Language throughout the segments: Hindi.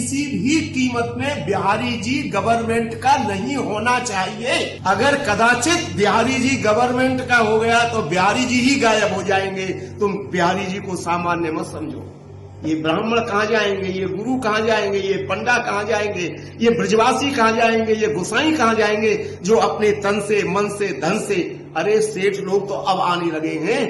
किसी भी कीमत में बिहारी जी गवर्नमेंट का नहीं होना चाहिए। अगर कदाचित बिहारी जी गवर्नमेंट का हो गया तो बिहारी जी ही गायब हो जाएंगे। तुम बिहारी जी को सामान्य मत समझो। ये ब्राह्मण कहाँ जाएंगे, ये गुरु कहाँ जाएंगे, ये पंडा कहाँ जाएंगे, ये ब्रजवासी कहाँ जाएंगे, ये गोसाई कहाँ जाएंगे, जो अपने तन से, मन से, धन से। अरे सेठ लोग तो अब आने लगे हैं,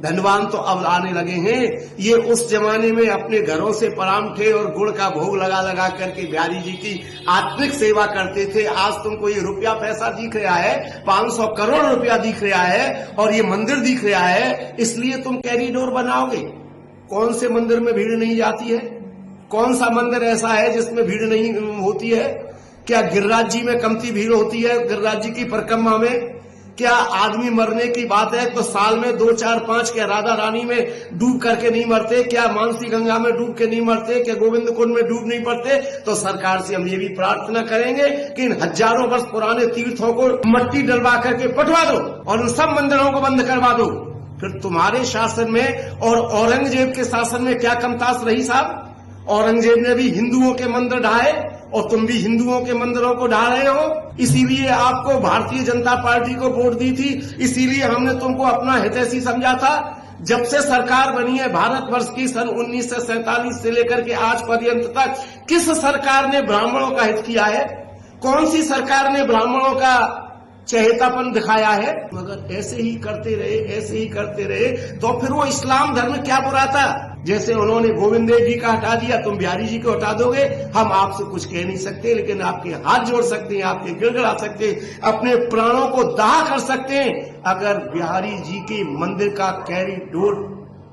धनवान तो अब आने लगे हैं। ये उस जमाने में अपने घरों से परांठे और गुड़ का भोग लगा लगा करके बिहारी जी की आत्मिक सेवा करते थे। आज तुमको ये रुपया पैसा दिख रहा है, 500 करोड़ रुपया दिख रहा है और ये मंदिर दिख रहा है, इसलिए तुम कॉरिडोर बनाओगे। कौन से मंदिर में भीड़ नहीं जाती है? कौन सा मंदिर ऐसा है जिसमें भीड़ नहीं होती है? क्या गिरिराज जी में कमती भीड़ होती है? गिरिराज जी की परिक्रमा में क्या आदमी मरने की बात है तो साल में 2, 4, 5 क्या राधा रानी में डूब करके नहीं मरते? क्या मानसी गंगा में डूब के नहीं मरते? क्या गोविंद कुंड में डूब नहीं पड़ते? तो सरकार से हम ये भी प्रार्थना करेंगे कि इन हजारों वर्ष पुराने तीर्थों को मट्टी डलवा करके पटवा दो और उन सब मंदिरों को बंद करवा दो। फिर तुम्हारे शासन में और औरंगजेब के शासन में क्या कमतास रही साहब? औरंगजेब ने भी हिंदुओं के मंदिर ढाए और तुम भी हिंदुओं के मंदिरों को ढा रहे हो। इसीलिए आपको भारतीय जनता पार्टी को वोट दी थी, इसीलिए हमने तुमको अपना हितैषी समझा था। जब से सरकार बनी है भारतवर्ष की सन 1947 से लेकर के आज पर्यंत तक किस सरकार ने ब्राह्मणों का हित किया है? कौन सी सरकार ने ब्राह्मणों का चहेतापन दिखाया है? मगर ऐसे ही करते रहे तो फिर वो इस्लाम धर्म क्या बुरा था? जैसे उन्होंने गोविंद देव जी का हटा दिया, तुम बिहारी जी को हटा दोगे। हम आपसे कुछ कह नहीं सकते, लेकिन आपके हाथ जोड़ सकते हैं, आपके गिड़गिड़ा सकते हैं, अपने प्राणों को दाह कर सकते हैं। अगर बिहारी जी के मंदिर का कॉरिडोर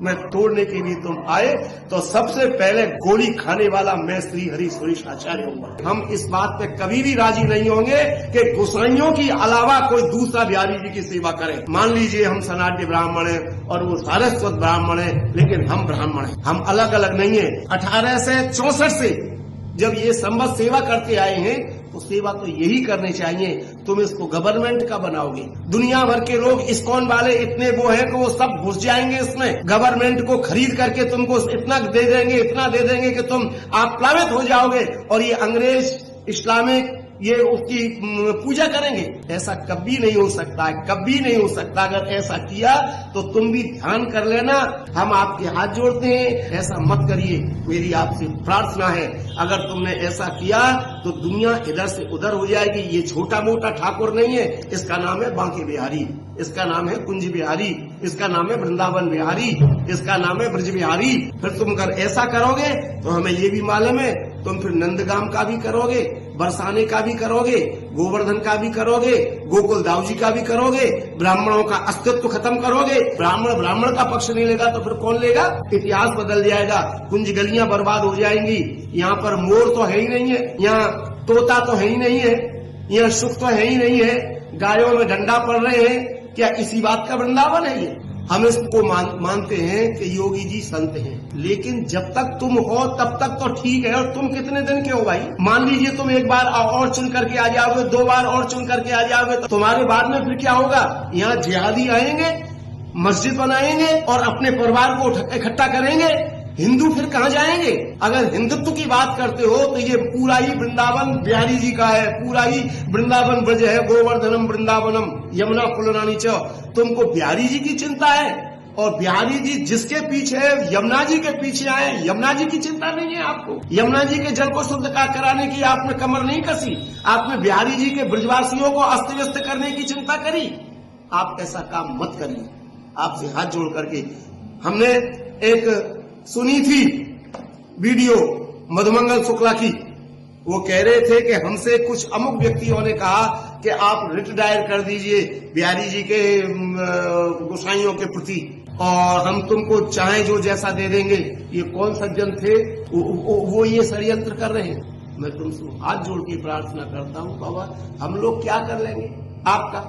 में तोड़ने के लिए तुम आए तो सबसे पहले गोली खाने वाला मैं श्री हरि सुरेश आचार्य हूँ। हम इस बात पे कभी भी राजी नहीं होंगे कि गोसाइयों की अलावा कोई दूसरा बिहारी जी की सेवा करे। मान लीजिए हम सनातनी ब्राह्मण हैं और वो सारस्वत ब्राह्मण है, लेकिन हम ब्राह्मण हैं, हम अलग अलग नहीं है। 1864 से जब ये संबद्ध सेवा करते आए हैं तो सेवा तो यही करनी चाहिए। तुम इसको गवर्नमेंट का बनाओगे, दुनिया भर के लोग इस्कॉन वाले इतने वो हैं कि वो सब घुस जाएंगे इसमें। गवर्नमेंट को खरीद करके तुमको इतना दे देंगे कि तुम आप प्लावित हो जाओगे और ये अंग्रेज इस्लामिक ये उसकी पूजा करेंगे। ऐसा कभी नहीं हो सकता है, कभी नहीं हो सकता। अगर ऐसा किया तो तुम भी ध्यान कर लेना। हम आपके हाथ जोड़ते हैं, ऐसा मत करिए, मेरी आपसे प्रार्थना है। अगर तुमने ऐसा किया तो दुनिया इधर से उधर हो जाएगी। ये छोटा मोटा ठाकुर नहीं है, इसका नाम है बांके बिहारी, इसका नाम है कुंज बिहारी, इसका नाम है वृंदावन बिहारी, इसका नाम है ब्रज बिहारी। फिर तुम अगर ऐसा करोगे तो हमें ये भी मालूम है तुम फिर नंदगाम का भी करोगे, बरसाने का भी करोगे, गोवर्धन का भी करोगे, गोकुल दाऊ जी का भी करोगे, ब्राह्मणों का अस्तित्व खत्म करोगे। ब्राह्मण का पक्ष नहीं लेगा तो फिर कौन लेगा? इतिहास बदल जाएगा, कुंज गलियां बर्बाद हो जाएंगी। यहाँ पर मोर तो है ही नहीं है, यहाँ तोता तो है ही नहीं है, यहाँ सुख तो है ही नहीं है, गायों में डंडा पड़ रहे हैं। क्या इसी बात का वृंदावन है ये? हम इसको मानते हैं कि योगी जी संत हैं, लेकिन जब तक तुम हो तब तक तो ठीक है। और तुम कितने दिन के हो भाई? मान लीजिए तुम एक बार और चुन करके आ जाओगे, 2 बार और चुन करके आ जाओगे तो तुम्हारे बाद में फिर क्या होगा? यहाँ जिहादी आएंगे, मस्जिद बनाएंगे और अपने परिवार को इकट्ठा करेंगे। हिंदू फिर कहाँ जाएंगे? अगर हिंदुत्व की बात करते हो तो ये पूरा ही वृंदावन बिहारी जी का है, पूरा ही वृंदावन ब्रज है, गोवर्धनम वृंदावनम यमुना फुलरानी च। तुमको बिहारी जी की चिंता है और बिहारी जी जिसके पीछे है, यमुना जी के पीछे आए, यमुना जी की चिंता नहीं है आपको। यमुना जी के जल को शुद्ध कराने की आपने कमर नहीं कसी, आपने बिहारी जी के ब्रजवासियों को अस्त व्यस्त करने की चिंता करी। आप ऐसा काम मत करिए, आपसे हाथ जोड़ करके। हमने एक सुनी थी वीडियो मधुमंगल शुक्ला की, वो कह रहे थे कि हमसे कुछ अमुक व्यक्तियों ने कहा कि आप रिट दायर कर दीजिए बिहारी जी के गोसाइयों के प्रति और हम तुमको चाहे जो जैसा दे देंगे। ये कौन सज्जन थे? वो ये षड्यंत्र कर रहे हैं। मैं तुमसे हाथ जोड़ के प्रार्थना करता हूँ, बाबा हम लोग क्या कर लेंगे आपका